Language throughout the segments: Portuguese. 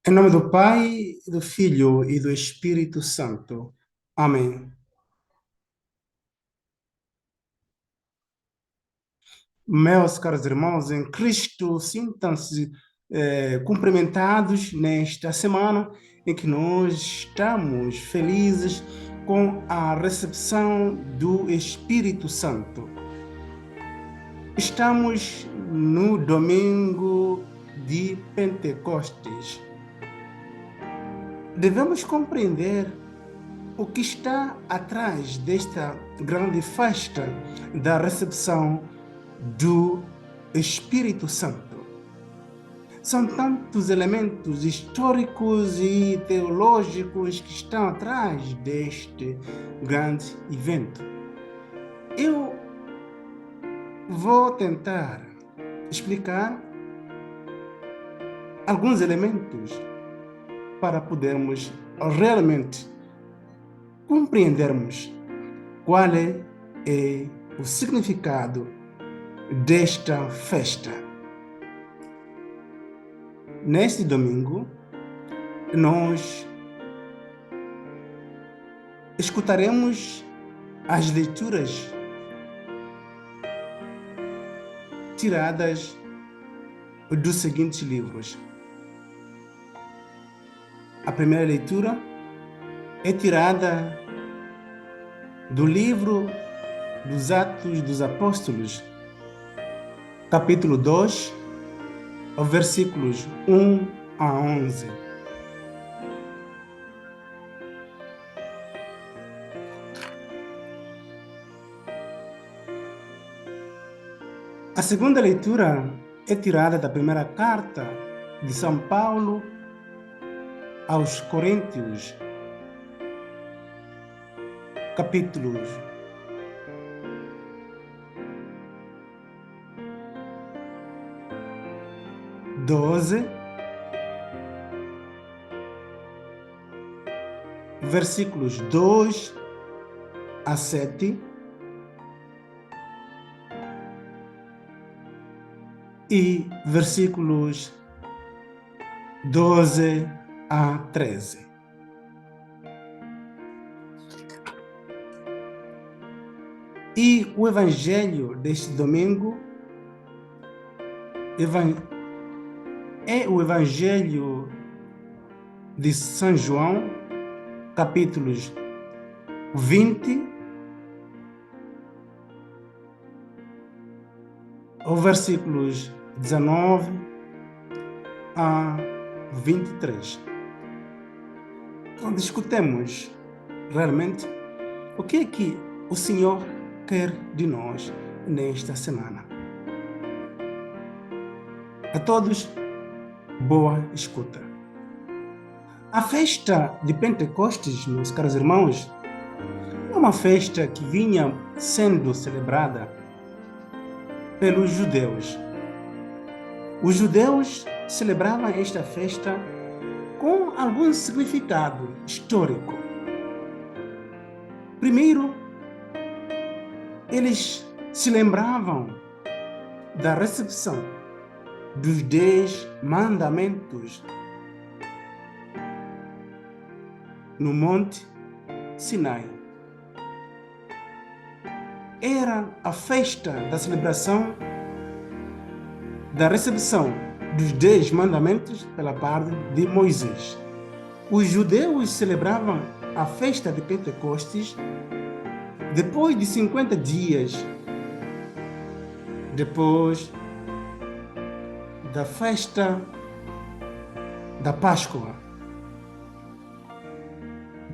Em nome do Pai, do Filho e do Espírito Santo. Amém. Meus caros irmãos em Cristo, sintam-se cumprimentados nesta semana em que nós estamos felizes com a recepção do Espírito Santo. Estamos no domingo de Pentecostes. Devemos compreender o que está atrás desta grande festa da recepção do Espírito Santo. São tantos elementos históricos e teológicos que estão atrás deste grande evento. Eu vou tentar explicar alguns elementos para podermos realmente compreendermos qual é o significado desta festa. Neste domingo, nós escutaremos as leituras tiradas dos seguintes livros. A primeira leitura é tirada do livro dos Atos dos Apóstolos, capítulo 2, versículos 1 a 11. A segunda leitura é tirada da primeira carta de São Paulo aos Coríntios, capítulos 12, versículos 2 a 7 e versículos 12 a 13. E o evangelho deste domingo é o evangelho de São João, capítulos 20, versículos 19 a 23. Então, discutemos realmente o que é que o Senhor quer de nós nesta semana. A todos, boa escuta. A festa de Pentecostes, meus caros irmãos, é uma festa que vinha sendo celebrada pelos judeus. Os judeus celebravam esta festa com algum significado histórico. Primeiro, eles se lembravam da recepção dos 10 mandamentos no Monte Sinai. Era a festa da celebração da recepção dos 10 mandamentos pela parte de Moisés. Os judeus celebravam a festa de Pentecostes depois de 50 dias, depois da festa da Páscoa.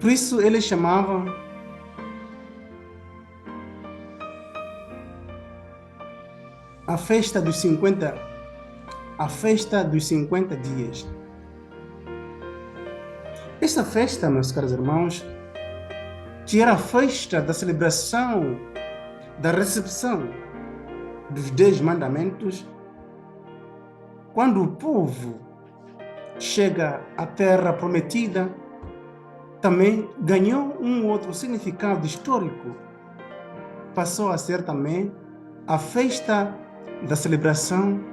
Por isso eles chamavam a festa dos 50 dias. Esta festa, meus caros irmãos, que era a festa da celebração da recepção dos 10 mandamentos, quando o povo chega à terra prometida, também ganhou um outro significado histórico. Passou a ser também a festa da celebração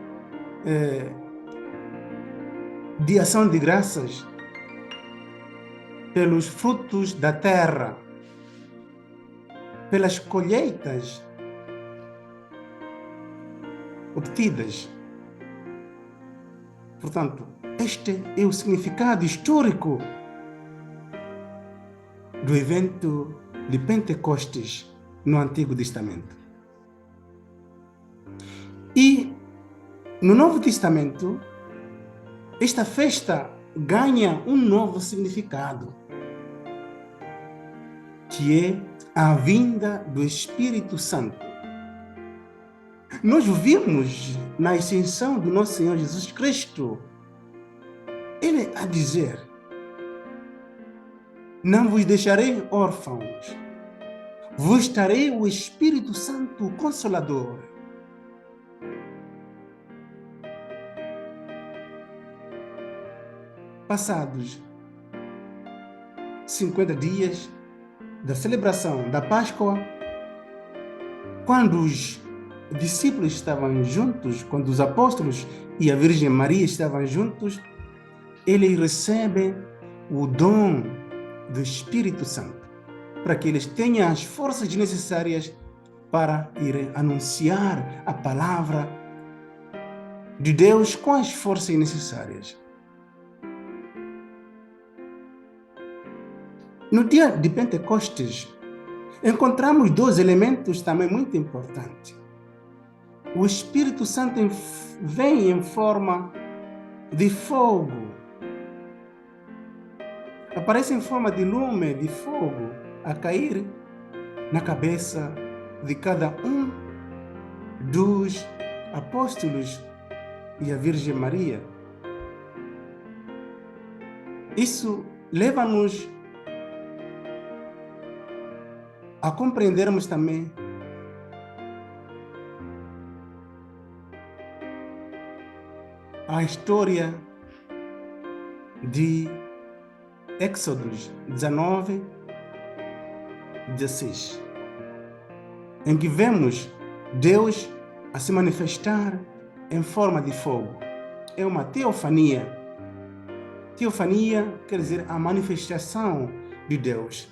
de ação de graças pelos frutos da terra, pelas colheitas obtidas. Portanto, este é o significado histórico do evento de Pentecostes no Antigo Testamento. E no Novo Testamento, esta festa ganha um novo significado, que é a vinda do Espírito Santo. Nós vimos na ascensão do nosso Senhor Jesus Cristo, Ele a dizer: não vos deixarei órfãos, vos darei o Espírito Santo, o Consolador. Passados 50 dias da celebração da Páscoa, quando os discípulos estavam juntos, quando os apóstolos e a Virgem Maria estavam juntos, eles recebem o dom do Espírito Santo, para que eles tenham as forças necessárias para ir anunciar a palavra de Deus com as forças necessárias. No dia de Pentecostes, encontramos dois elementos também muito importantes. O Espírito Santo vem em forma de fogo. Aparece em forma de lume de fogo a cair na cabeça de cada um dos apóstolos e a Virgem Maria. Isso leva-nos a compreendermos também a história de Êxodos 19, 16, em que vemos Deus a se manifestar em forma de fogo. É uma teofania. Teofania quer dizer a manifestação de Deus.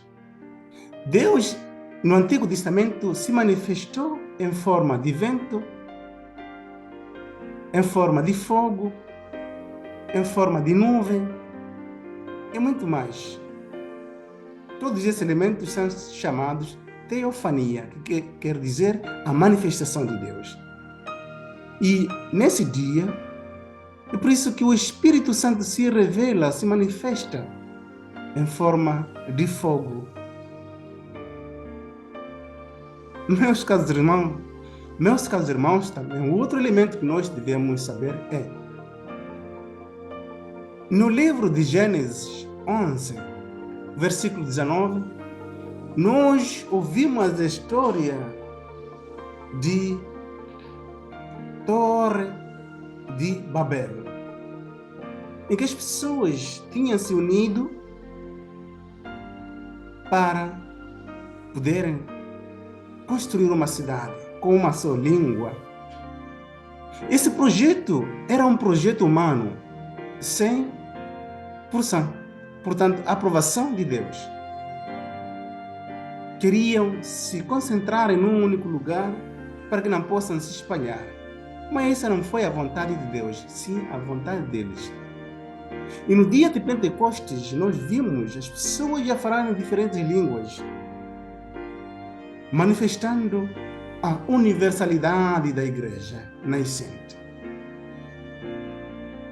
Deus, no Antigo Testamento, se manifestou em forma de vento, em forma de fogo, em forma de nuvem e muito mais. Todos esses elementos são chamados teofania, que quer dizer a manifestação de Deus. E nesse dia, é por isso que o Espírito Santo se revela, se manifesta em forma de fogo. Meus caros irmãos, também outro elemento que nós devemos saber é: no livro de Gênesis 11, versículo 19, nós ouvimos a história de Torre de Babel, em que as pessoas tinham se unido para poderem construir uma cidade com uma só língua. Esse projeto era um projeto humano, 100%, portanto, aprovação de Deus. Queriam se concentrar em um único lugar para que não possam se espalhar. Mas essa não foi a vontade de Deus, sim a vontade deles. E no dia de Pentecostes, nós vimos as pessoas já falarem diferentes línguas, manifestando a universalidade da igreja nascente.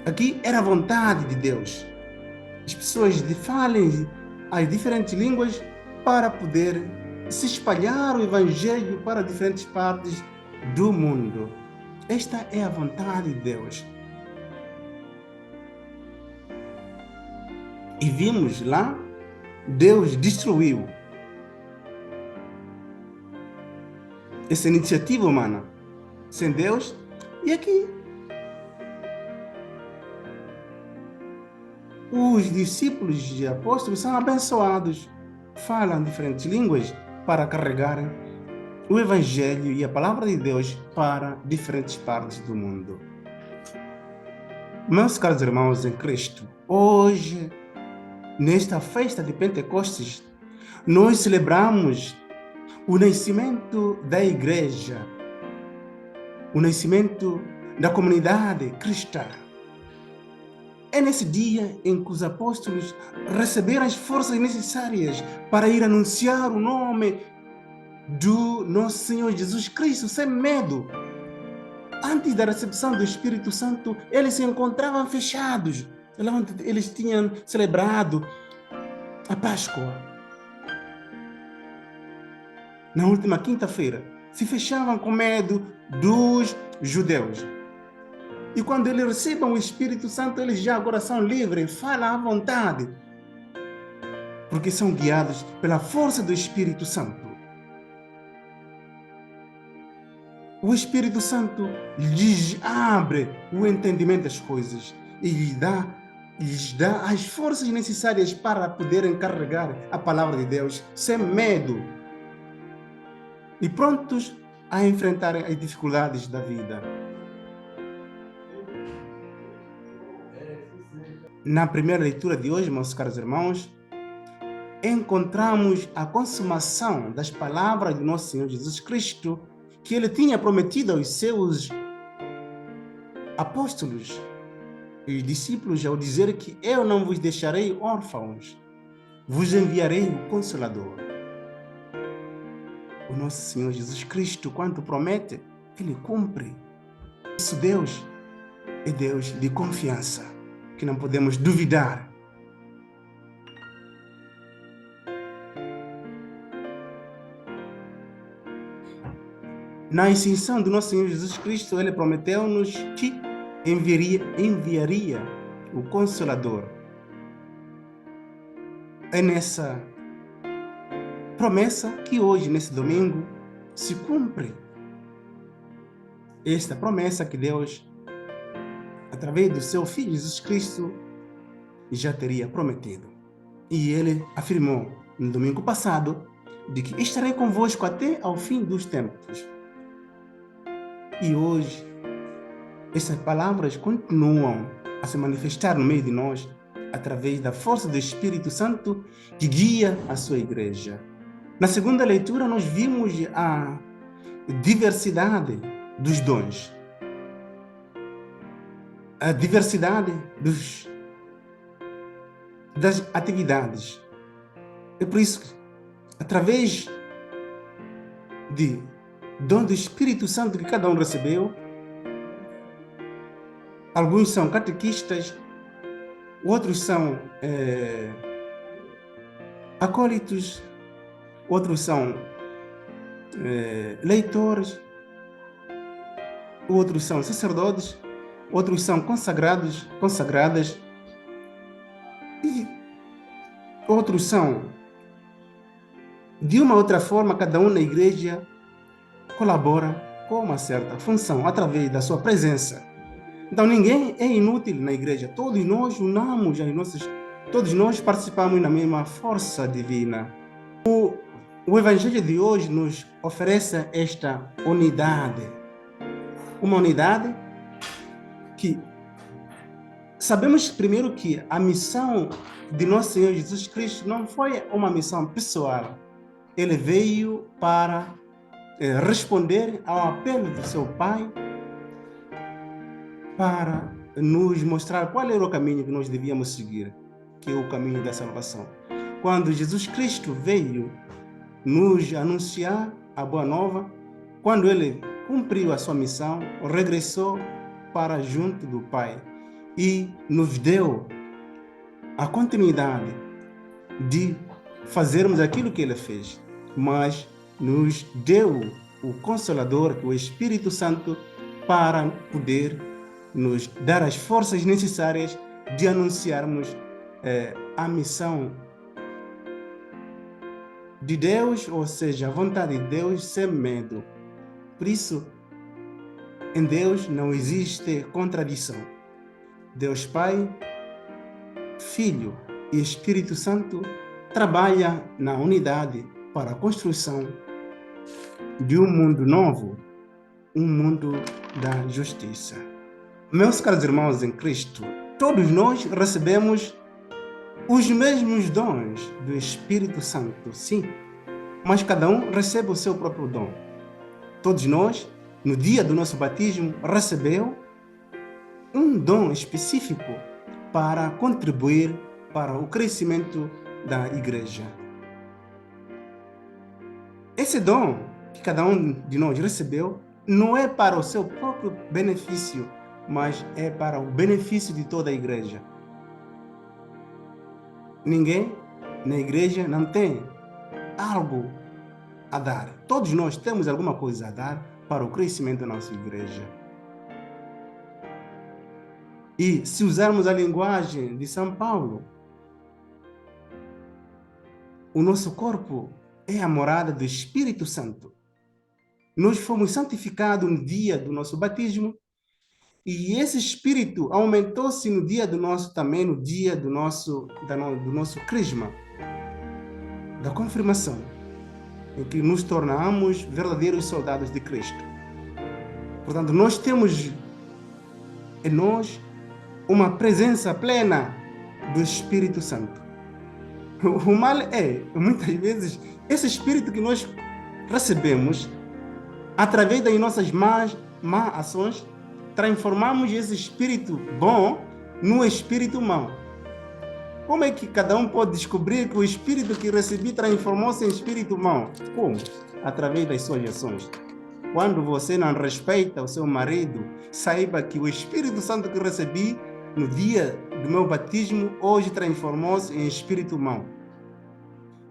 Aqui era a vontade de Deus. As pessoas falem as diferentes línguas para poder se espalhar o evangelho para diferentes partes do mundo. Esta é a vontade de Deus. E vimos lá, Deus destruiu essa iniciativa humana sem Deus. E aqui os discípulos e apóstolos são abençoados, falam diferentes línguas para carregarem o evangelho e a palavra de Deus para diferentes partes do mundo. Meus caros irmãos em Cristo, hoje, nesta festa de Pentecostes, nós celebramos o nascimento da igreja, o nascimento da comunidade cristã. É nesse dia em que os apóstolos receberam as forças necessárias para ir anunciar o nome do nosso Senhor Jesus Cristo sem medo. Antes da recepção do Espírito Santo, eles se encontravam fechados. Eles tinham celebrado a Páscoa. Na última quinta-feira, se fechavam com medo dos judeus. E quando eles recebem o Espírito Santo, eles já agora são livres, falam à vontade, porque são guiados pela força do Espírito Santo. O Espírito Santo lhes abre o entendimento das coisas e lhes dá as forças necessárias para poderem carregar a palavra de Deus sem medo e prontos a enfrentarem as dificuldades da vida. Na primeira leitura de hoje, meus caros irmãos, encontramos a consumação das palavras de nosso Senhor Jesus Cristo que ele tinha prometido aos seus apóstolos e discípulos ao dizer que eu não vos deixarei órfãos, vos enviarei o Consolador. O nosso Senhor Jesus Cristo, quando promete, ele cumpre. Nosso Deus é Deus de confiança, que não podemos duvidar. Na ascensão do nosso Senhor Jesus Cristo, ele prometeu-nos que enviaria o Consolador. É nessa promessa que hoje, nesse domingo, se cumpre. Esta promessa que Deus, através do seu Filho Jesus Cristo, já teria prometido. E ele afirmou no domingo passado de que estarei convosco até ao fim dos tempos. E hoje, essas palavras continuam a se manifestar no meio de nós através da força do Espírito Santo que guia a sua igreja. Na segunda leitura, nós vimos a diversidade dos dons, a diversidade das atividades. É por isso que, através de dom do Espírito Santo que cada um recebeu, alguns são catequistas, outros são acólitos, outros são leitores, outros são sacerdotes, outros são consagradas, e outros são, de uma outra forma, cada um na igreja colabora com uma certa função através da sua presença. Então ninguém é inútil na igreja, todos nós unamos todos nós participamos na mesma força divina. O Evangelho de hoje nos oferece esta unidade, uma unidade que sabemos primeiro que a missão de nosso Senhor Jesus Cristo não foi uma missão pessoal. Ele veio para responder ao apelo do seu Pai para nos mostrar qual era o caminho que nós devíamos seguir, que é o caminho da salvação. Quando Jesus Cristo veio nos anunciar a boa nova, quando ele cumpriu a sua missão, regressou para junto do Pai e nos deu a continuidade de fazermos aquilo que ele fez, mas nos deu o Consolador, o Espírito Santo, para poder nos dar as forças necessárias de anunciarmos a missão de Deus, ou seja, a vontade de Deus sem medo. Por isso, em Deus não existe contradição. Deus Pai, Filho e Espírito Santo trabalham na unidade para a construção de um mundo novo, um mundo da justiça. Meus caros irmãos em Cristo, todos nós recebemos os mesmos dons do Espírito Santo, sim, mas cada um recebe o seu próprio dom. Todos nós, no dia do nosso batismo, recebeu um dom específico para contribuir para o crescimento da igreja. Esse dom que cada um de nós recebeu não é para o seu próprio benefício, mas é para o benefício de toda a igreja. Ninguém na igreja não tem algo a dar. Todos nós temos alguma coisa a dar para o crescimento da nossa igreja. E se usarmos a linguagem de São Paulo, o nosso corpo é a morada do Espírito Santo. Nós fomos santificados no dia do nosso batismo e esse Espírito aumentou-se no dia do nosso, também no dia do nosso crisma, da confirmação, em que nos tornamos verdadeiros soldados de Cristo. Portanto, nós temos em nós uma presença plena do Espírito Santo. O mal é, muitas vezes, esse Espírito que nós recebemos, através das nossas más ações, transformamos esse Espírito bom no Espírito mau. Como é que cada um pode descobrir que o Espírito que recebi transformou-se em Espírito mau? Como? Através das suas ações. Quando você não respeita o seu marido, saiba que o Espírito Santo que recebi no dia do meu batismo, hoje transformou-se em Espírito mau.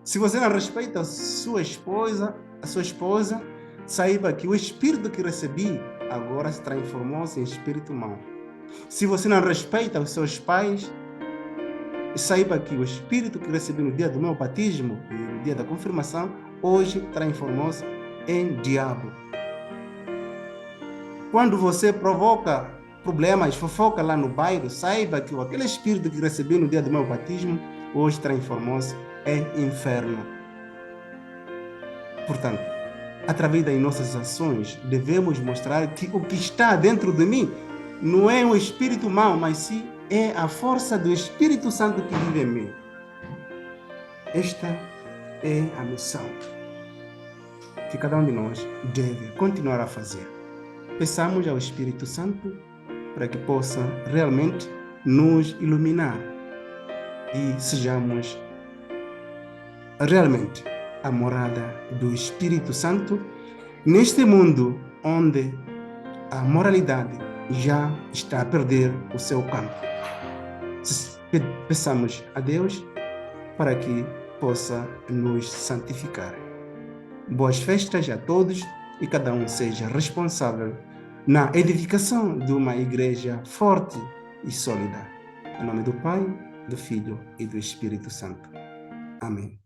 Se você não respeita a sua esposa, saiba que o Espírito que recebi agora se transformou-se em Espírito mau. Se você não respeita os seus pais, saiba que o Espírito que recebi no dia do meu batismo e no dia da confirmação, hoje transformou-se em diabo. Quando você provoca problemas, fofoca lá no bairro, saiba que aquele Espírito que recebi no dia do meu batismo, hoje transformou-se em inferno. Portanto, através das nossas ações, devemos mostrar que o que está dentro de mim não é um espírito mau, mas sim é a força do Espírito Santo que vive em mim. Esta é a missão que cada um de nós deve continuar a fazer. Peçamos ao Espírito Santo para que possa realmente nos iluminar e sejamos realmente a morada do Espírito Santo neste mundo onde a moralidade já está a perder o seu campo. Peçamos a Deus para que possa nos santificar. Boas festas a todos e cada um seja responsável na edificação de uma igreja forte e sólida. Em nome do Pai, do Filho e do Espírito Santo. Amém.